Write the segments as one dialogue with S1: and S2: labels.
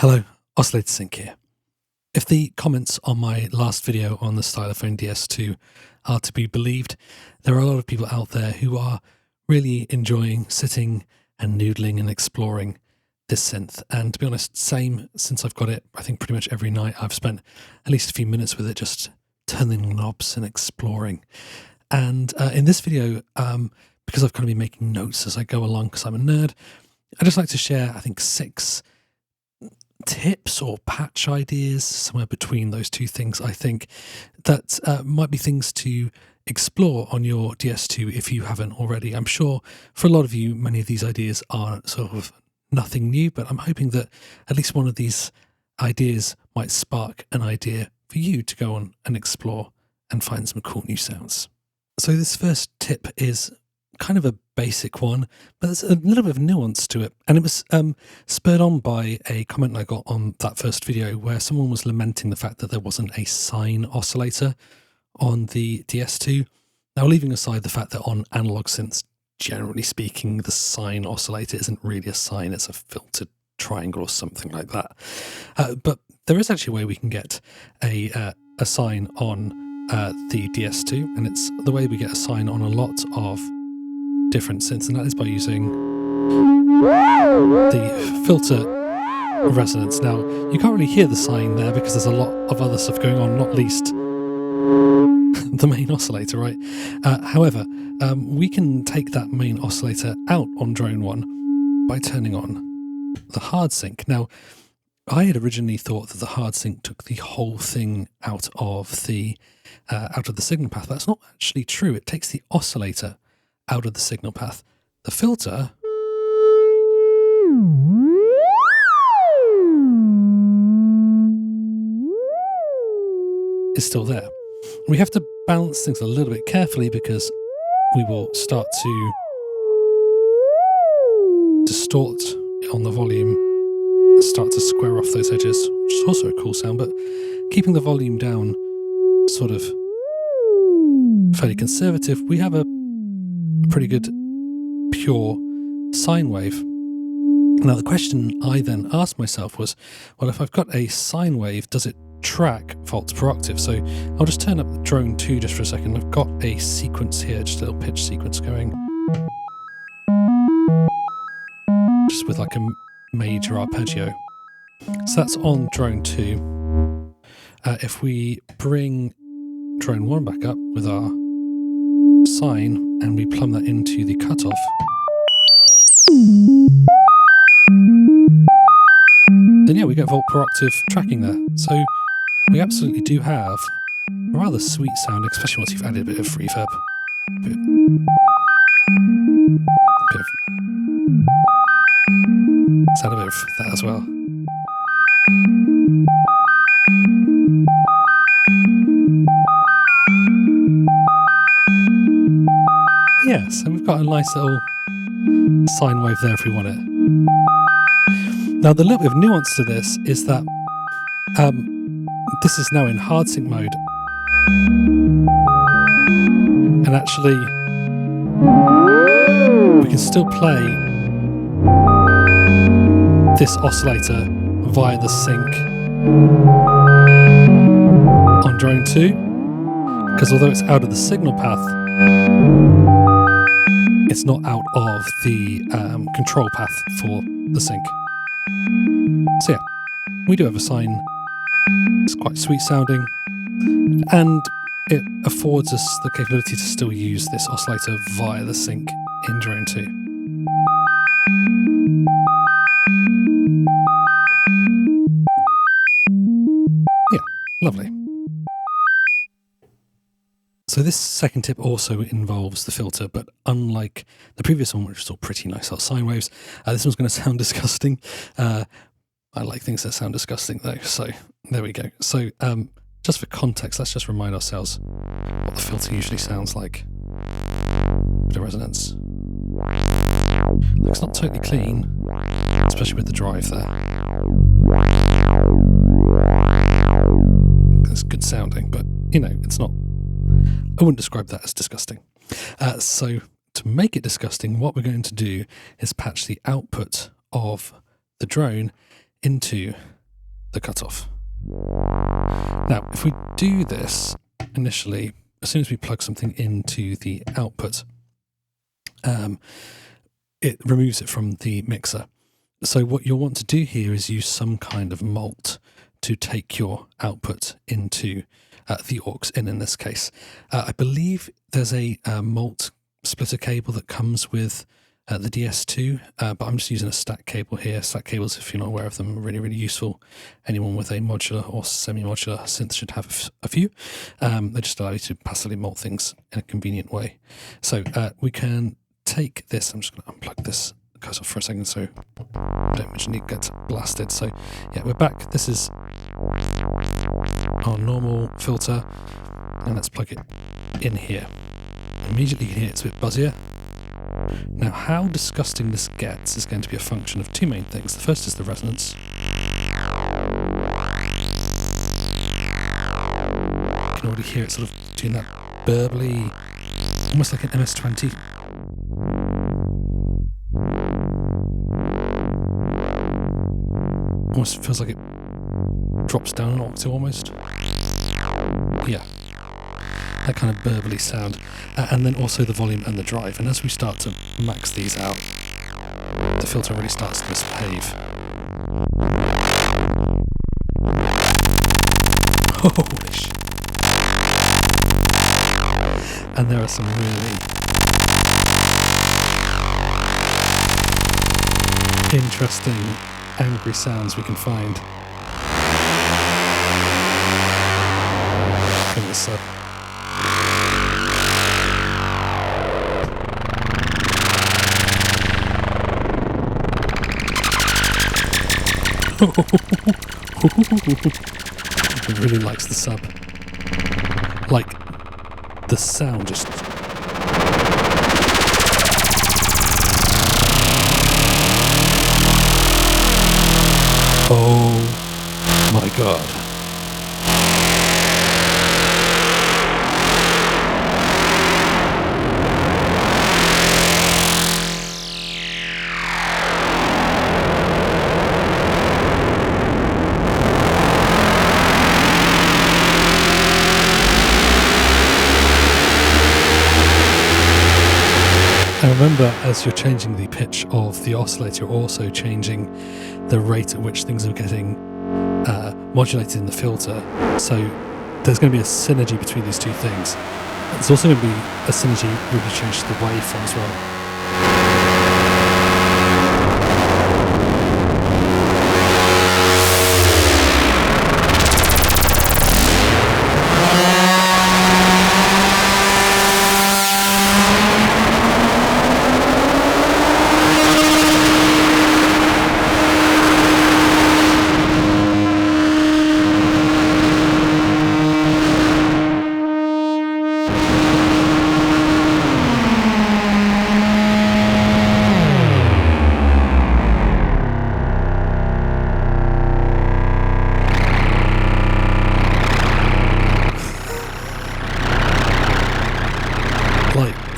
S1: Hello, Oscillator Sync here. If the comments on my last video on the Stylophone DS-2 are to be believed, there are a lot of people out there who are really enjoying sitting and noodling and exploring this synth. And to be honest, same since I've got it. I think pretty much every night I've spent at least a few minutes with it, just turning knobs and exploring. And in this video, because I've kind of been making notes as I go along because I'm a nerd, I'd just like to share, I think, 6 tips or patch ideas, somewhere between those two things, I think, that might be things to explore on your DS-2 if you haven't already. I'm sure for a lot of you, many of these ideas are sort of nothing new, but I'm hoping that at least one of these ideas might spark an idea for you to go on and explore and find some cool new sounds. So this first tip is kind of a basic one, but there's a little bit of nuance to it. And it was spurred on by a comment I got on that first video where someone was lamenting the fact that there wasn't a sine oscillator on the DS-2. Now, leaving aside the fact that on analog synths, generally speaking, the sine oscillator isn't really a sine, it's a filtered triangle or something like that. But there is actually a way we can get a sine on the DS-2, and it's the way we get a sine on a lot of different synths, and that is by using the filter resonance. Now, you can't really hear the sine there because there's a lot of other stuff going on, not least the main oscillator, right? However, we can take that main oscillator out on Drone 1 by turning on the hard sync. Now, I had originally thought that the hard sync took the whole thing out of the signal path. That's not actually true. It takes the oscillator out of the signal path. The filter is still there. We have to balance things a little bit carefully because we will start to distort on the volume, start to square off those edges, which is also a cool sound, but keeping the volume down sort of fairly conservative, we have a pretty good pure sine wave. Now, the question I then asked myself was, well, if I've got a sine wave, does it track volts per octave? So I'll just turn up the Drone 2 just for a second. I've got a sequence here, just a little pitch sequence going, just with like a major arpeggio. So that's on Drone 2. If we bring Drone 1 back up with our sine and we plumb that into the cutoff, then yeah, we get volt per octave tracking there. So we absolutely do have a rather sweet sound, especially once you've added a bit of reverb. Let's add a bit of that as well. Yeah, so we've got a nice little sine wave there if we want it. Now, the little bit of nuance to this is that this is now in hard sync mode. And actually, we can still play this oscillator via the sync on Drone 2, because although it's out of the signal path, it's not out of the control path for the sync. So yeah, we do have a sine. It's quite sweet sounding, and it affords us the capability to still use this oscillator via the sync in Drone 2. Yeah, lovely. So this second tip also involves the filter, but unlike the previous one, which was all pretty nice little sine waves, this one's going to sound disgusting. I like things that sound disgusting though, so there we go. So just for context, let's just remind ourselves what the filter usually sounds like. Bit of resonance. Looks not totally clean, especially with the drive there. It's good sounding, but you know, it's not, I wouldn't describe that as disgusting. So to make it disgusting, what we're going to do is patch the output of the drone into the cutoff. Now, if we do this initially, as soon as we plug something into the output, it removes it from the mixer. So what you'll want to do here is use some kind of mult to take your output into the aux in this case. I believe there's a mult splitter cable that comes with the DS-2, but I'm just using a stack cable here. Stack cables, if you're not aware of them, are really, really useful. Anyone with a modular or semi-modular synth should have a few. They just allow you to passively mult things in a convenient way. So we can take this. I'm just going to unplug this cursor for a second so I don't mention it gets blasted. So yeah, we're back. This is our normal filter, and let's plug it in here. Immediately you can hear it's a bit buzzier. Now, how disgusting this gets is going to be a function of two main things. The first is the resonance. You can already hear it sort of doing that burbly, almost like an MS-20. Almost feels like it drops down an octave almost. Yeah. That kind of burbly sound, and then also the volume and the drive. And as we start to max these out, the filter really starts to misbehave. Holy shit. And there are some really interesting, angry sounds we can find in this sub. It really likes the sub. Like, the sound just... Oh my god. And remember, as you're changing the pitch of the oscillator, you're also changing the rate at which things are getting modulated in the filter. So there's going to be a synergy between these two things. There's also going to be a synergy when you change the waveform as well.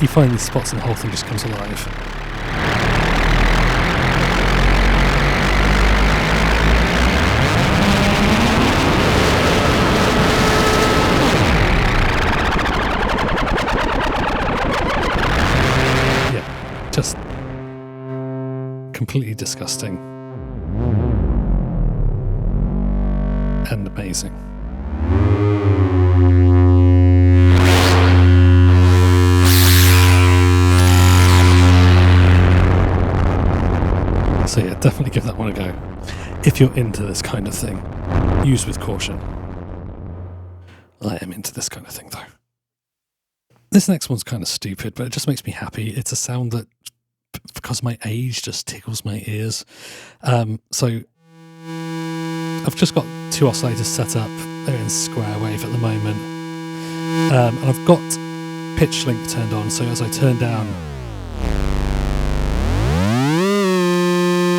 S1: You find these spots and the whole thing just comes alive. Yeah, just completely disgusting and amazing. So yeah, definitely give that one a go. If you're into this kind of thing, use with caution. I am into this kind of thing though. This next one's kind of stupid, but it just makes me happy. It's a sound that, because of my age, just tickles my ears. So I've just got two oscillators set up. They're in square wave at the moment. And I've got pitch link turned on, so as I turn down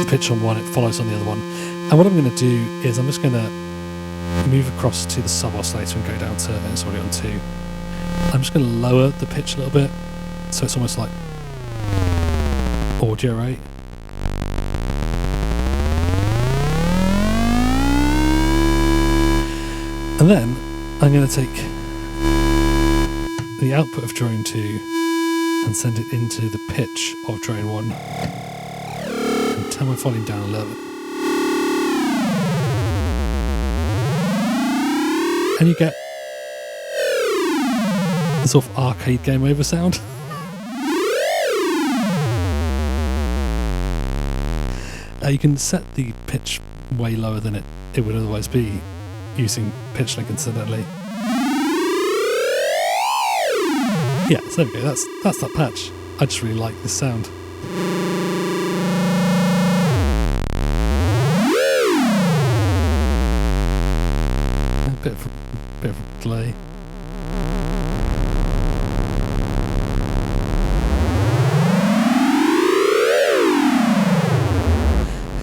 S1: pitch on one, it follows on the other one. And what I'm going to do is I'm just going to move across to the sub oscillator and go down to, it's already on 2. I'm just going to lower the pitch a little bit so it's almost like audio rate. And then I'm going to take the output of Drone 2 and send it into the pitch of Drone 1 and turn my volume down a little bit. And you get the sort of arcade game over sound. You can set the pitch way lower than it would otherwise be using pitch link incidentally. Yeah, so there we go, that's that patch. I just really like this sound. A bit of a delay.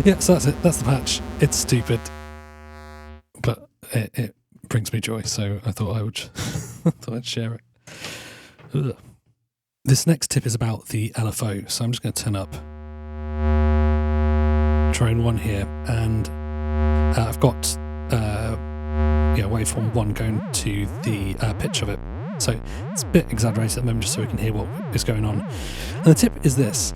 S1: Yeah, so that's it. That's the patch. It's stupid, but it brings me joy. So I thought I'd share it. Ugh. This next tip is about the LFO. So I'm just going to turn up Drone 1 here, and I've got waveform 1 going to the pitch of it. So it's a bit exaggerated at the moment, just so we can hear what is going on. And the tip is this.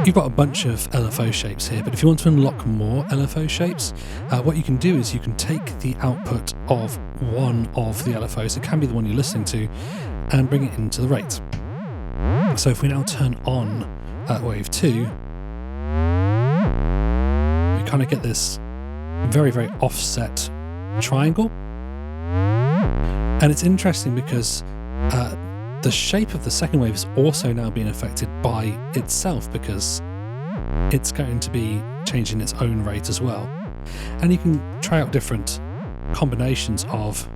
S1: You've got a bunch of LFO shapes here, but if you want to unlock more LFO shapes, what you can do is you can take the output of one of the LFOs, it can be the one you're listening to, and bring it into the rate. So if we now turn on wave 2, we kind of get this very, very offset triangle. And it's interesting because the shape of the second wave is also now being affected by itself, because it's going to be changing its own rate as well. And you can try out different combinations of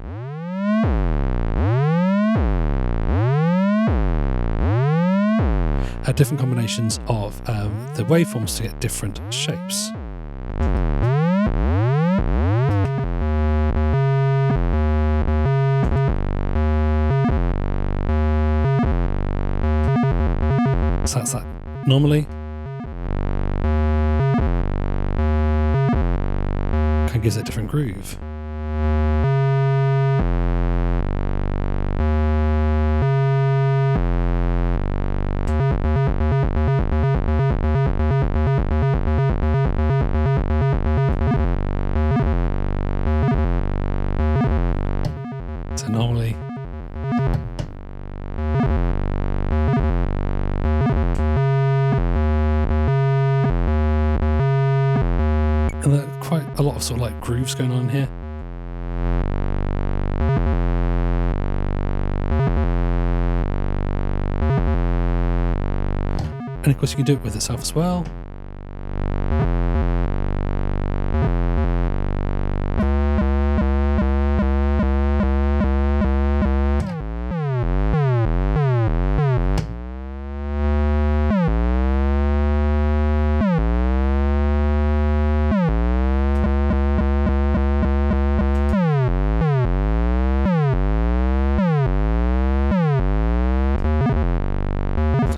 S1: the waveforms to get different shapes. So that's that. Normally, kind of gives it a different groove. So normally, and there are quite a lot of sort of like grooves going on here. And of course you can do it with itself as well.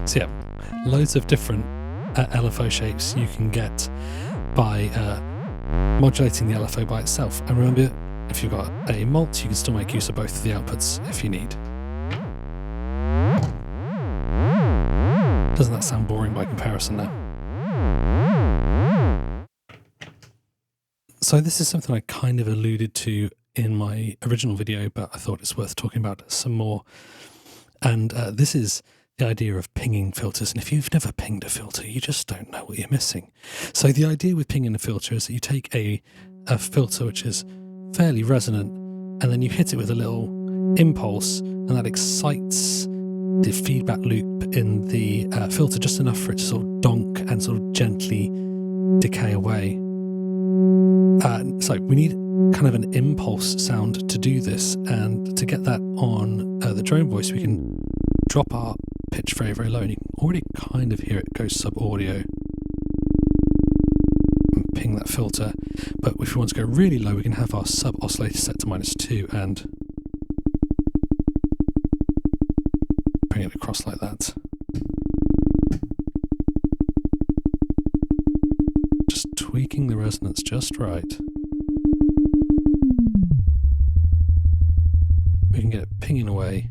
S1: So yeah, loads of different LFO shapes you can get by modulating the LFO by itself. And remember, if you've got a mult, you can still make use of both of the outputs if you need. Doesn't that sound boring by comparison now? So this is something I kind of alluded to in my original video, but I thought it's worth talking about some more. And this is the idea of pinging filters. And if you've never pinged a filter, you just don't know what you're missing. So the idea with pinging a filter is that you take a filter which is fairly resonant, and then you hit it with a little impulse, and that excites the feedback loop in the filter just enough for it to sort of donk and sort of gently decay away. So we need kind of an impulse sound to do this, and to get that on the drone voice, we can drop our pitch very, very low, and you can already kind of hear it go sub-audio and ping that filter. But if we want to go really low, we can have our sub-oscillator set to -2 and bring it across like that. Just tweaking the resonance just right. pinging away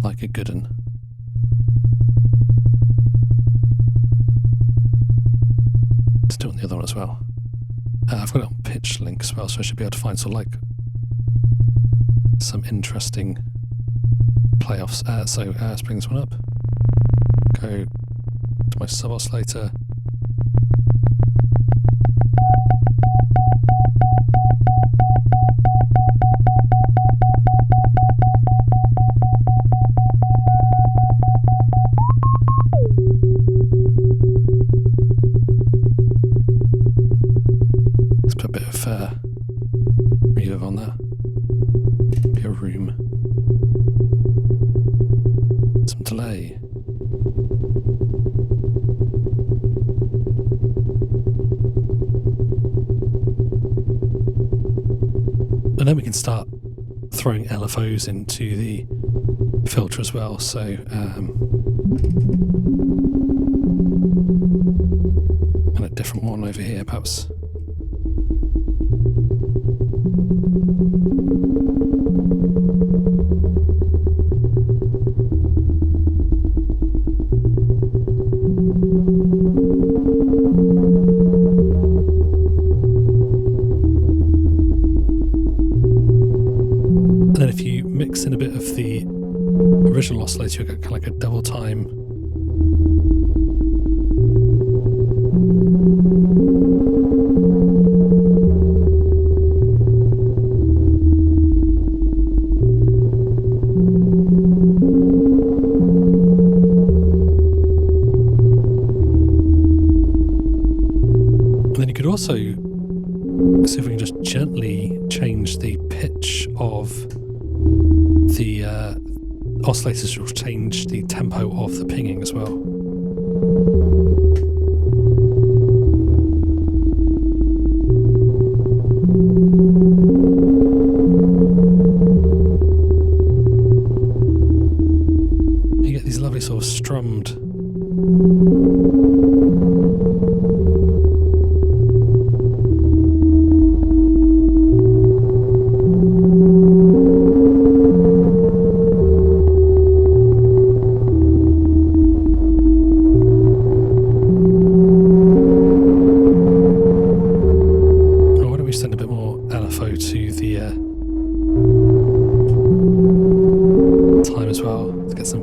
S1: like a good un. Let's do it on the other one as well. I've got it on pitch link as well, so I should be able to find sort of like some interesting playoffs. Let's bring this one up. Go to my sub oscillator. Let's put a bit of reverb on that. Bit of room. Some delay. And then we can start throwing LFOs into the filter as well. So and a different one over here, perhaps. And then if you mix in a bit of the original oscillator, you get kind of like a double time. And then you could also see if we can just gently change the pitch of the oscillators, will change the tempo of the pinging as well. You get these lovely sort of strummed time as well to get some.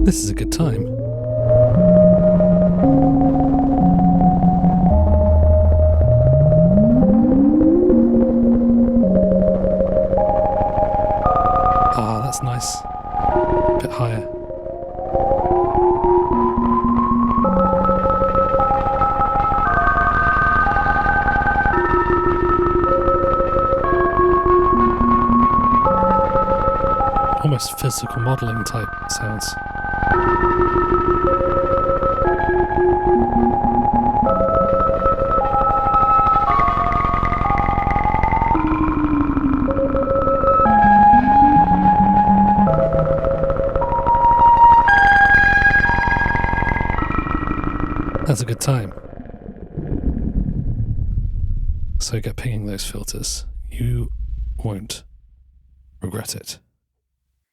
S1: This is a good time. That's nice. A bit higher. Almost physical modelling type sounds. That's a good time. So get pinging those filters. You won't regret it.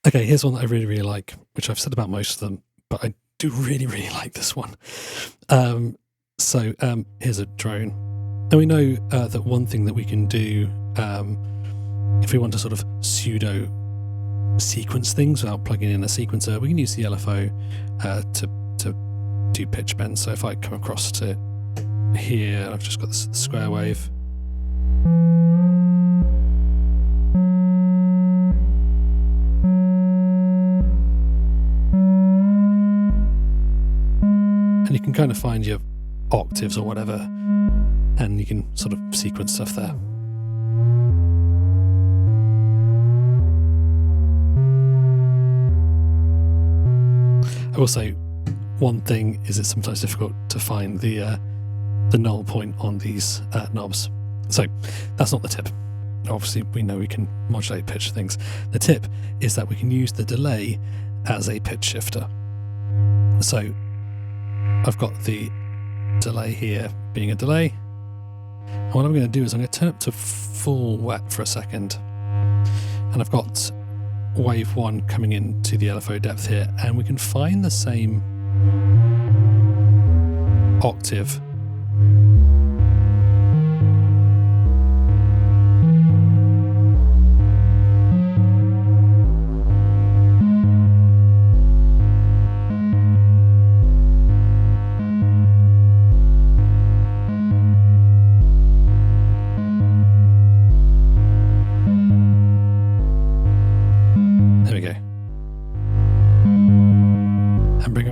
S1: Okay, here's one that I really, really like, which I've said about most of them, but I do really, really like this one. Here's a drone. And we know that one thing that we can do, if we want to sort of pseudo sequence things without plugging in a sequencer, we can use the LFO to do pitch bend. So if I come across to here, I've just got this square wave. And you can kind of find your octaves or whatever, and you can sort of sequence stuff there. I will say one thing is it's sometimes difficult to find the null point on these knobs. So that's not the tip. Obviously, we know we can modulate pitch things. The tip is that we can use the delay as a pitch shifter. So I've got the delay here being a delay. And what I'm going to do is I'm going to turn it to full wet for a second. And I've got wave 1 coming into the LFO depth here, and we can find the same octave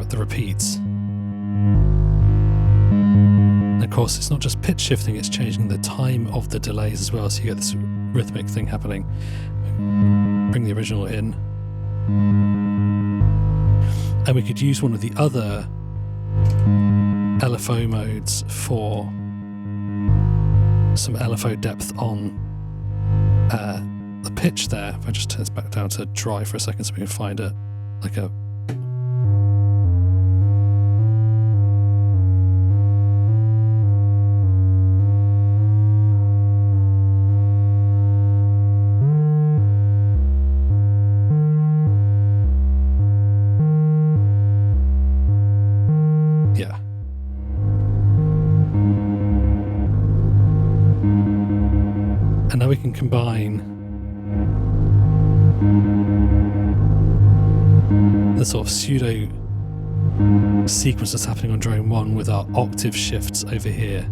S1: the repeats. And of course, it's not just pitch shifting, it's changing the time of the delays as well, so you get this rhythmic thing happening. Bring the original in. And we could use one of the other LFO modes for some LFO depth on the pitch there. If I just turn this back down to dry for a second so we can find it, like a and now we can combine the sort of pseudo sequence that's happening on drone 1 with our octave shifts over here.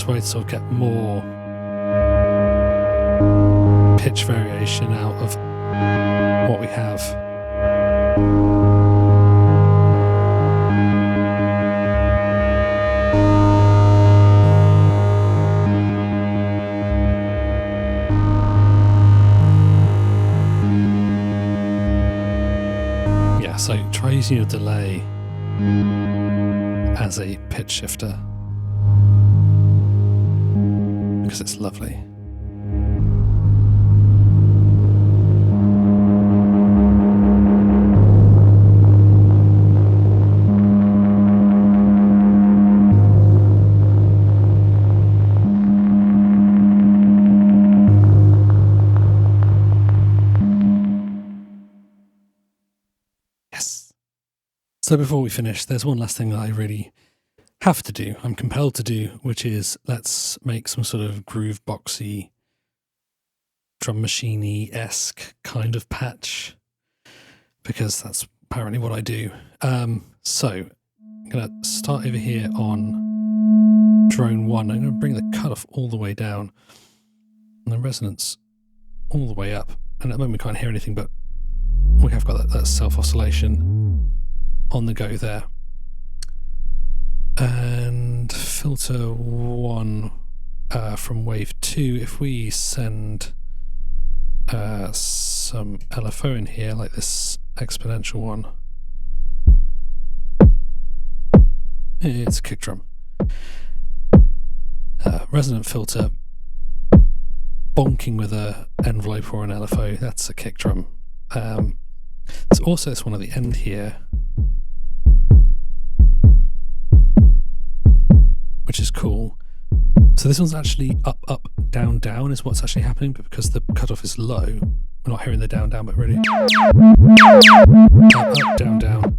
S1: Way to sort of get more pitch variation out of what we have. Yeah, so try using your delay as a pitch shifter, because it's lovely. Yes. So before we finish, there's one last thing that I really have to do, I'm compelled to do, which is let's make some sort of Grooveboxy, drum machine-y-esque kind of patch, because that's apparently what I do. So I'm going to start over here on drone 1. I'm going to bring the cutoff all the way down and the resonance all the way up. And at the moment we can't hear anything, but we have got that self-oscillation on the go there. And filter 1 from wave 2, if we send some LFO in here, like this exponential one, it's a kick drum. Resonant filter bonking with a envelope or an LFO, that's a kick drum. There's also this one at the end here, cool. So this one's actually up, up, down, down is what's actually happening, but because the cutoff is low, we're not hearing the down, down, but really up, up, down, down.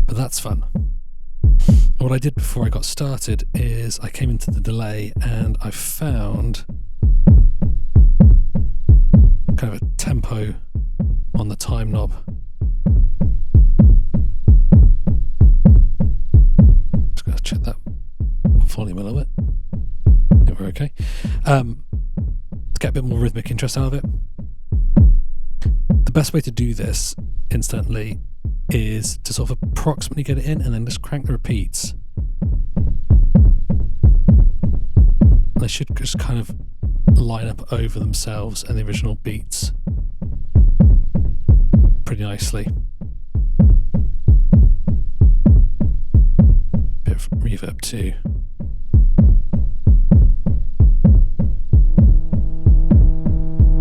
S1: But that's fun. And what I did before I got started is I came into the delay and I found kind of a tempo on the time knob. Just going to check that volume a little bit. Yeah, we're okay. To get a bit more rhythmic interest out of it. The best way to do this instantly is to sort of approximately get it in and then just crank the repeats. They should just kind of line up over themselves and the original beats pretty nicely. Bit of reverb too.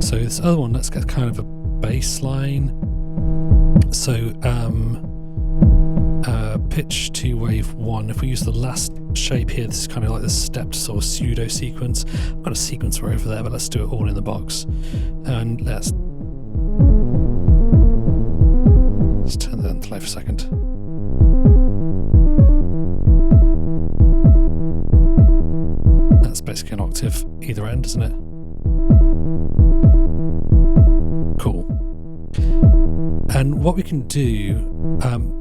S1: So this other one, let's get kind of a bass line. So pitch to wave 1. If we use the last shape here, this is kind of like the stepped sort of pseudo sequence. I've got a sequencer over there, but let's do it all in the box. And let's turn that into play for a second. That's basically an octave either end, isn't it? Cool. And what we can do,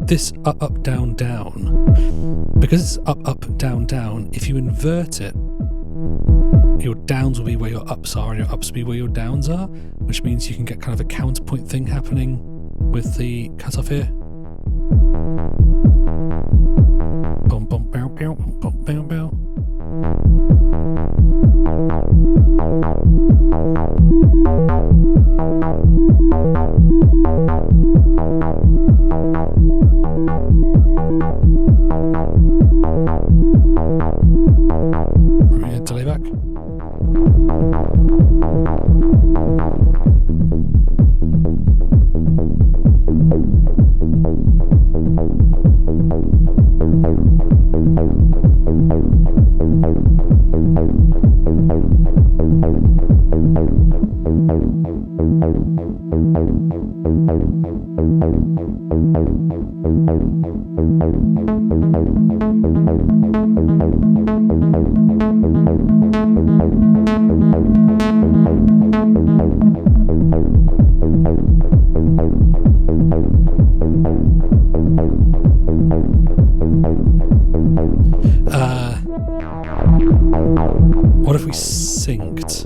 S1: this up, up, down, down, because it's up, up, down, down, if you invert it, your downs will be where your ups are and your ups will be where your downs are, which means you can get kind of a counterpoint thing happening with the cutoff here. Bum, bum, bow, bow, bum, bow, bow. Right, delay back. What if we synced?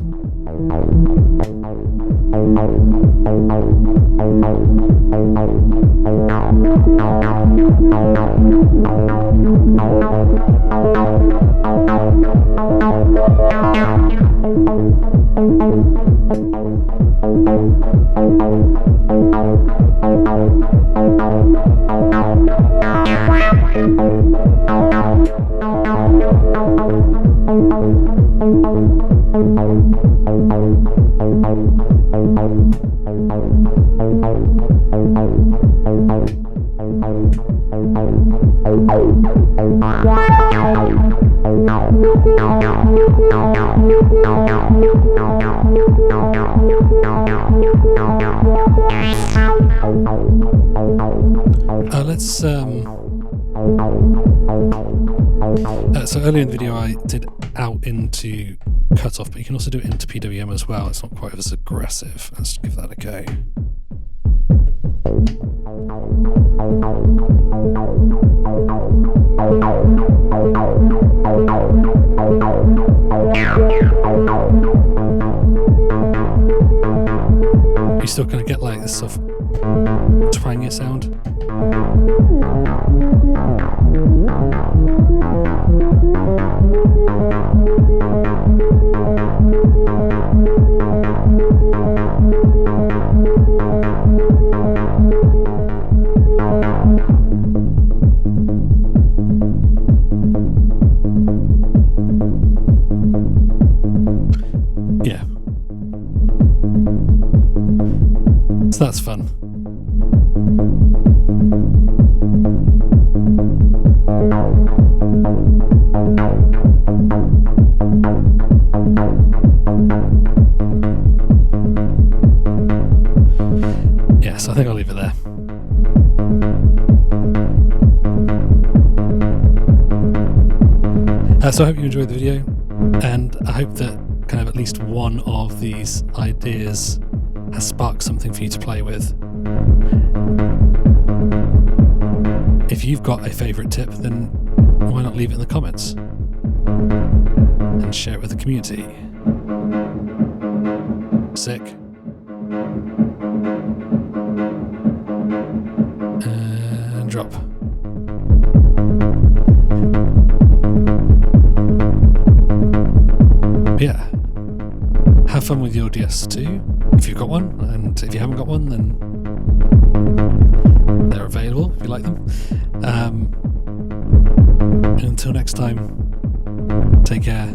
S1: So earlier in the video I did out into cutoff, but you can also do it into PWM as well. It's not quite as aggressive. Let's give that a go. You still kind of get like this sort of twangy sound. Yeah. So that's fun. Yes, I think I'll leave it there. So I hope you enjoyed the video, and I hope that kind of at least one of these ideas has sparked something for you to play with. If you've got a favourite tip, then why not leave it in the comments and share it with the community. Sick. And drop. Yeah, have fun with your DS-2 if you've got one, and if you haven't got one, then they're available if you like them. Until next time, take care.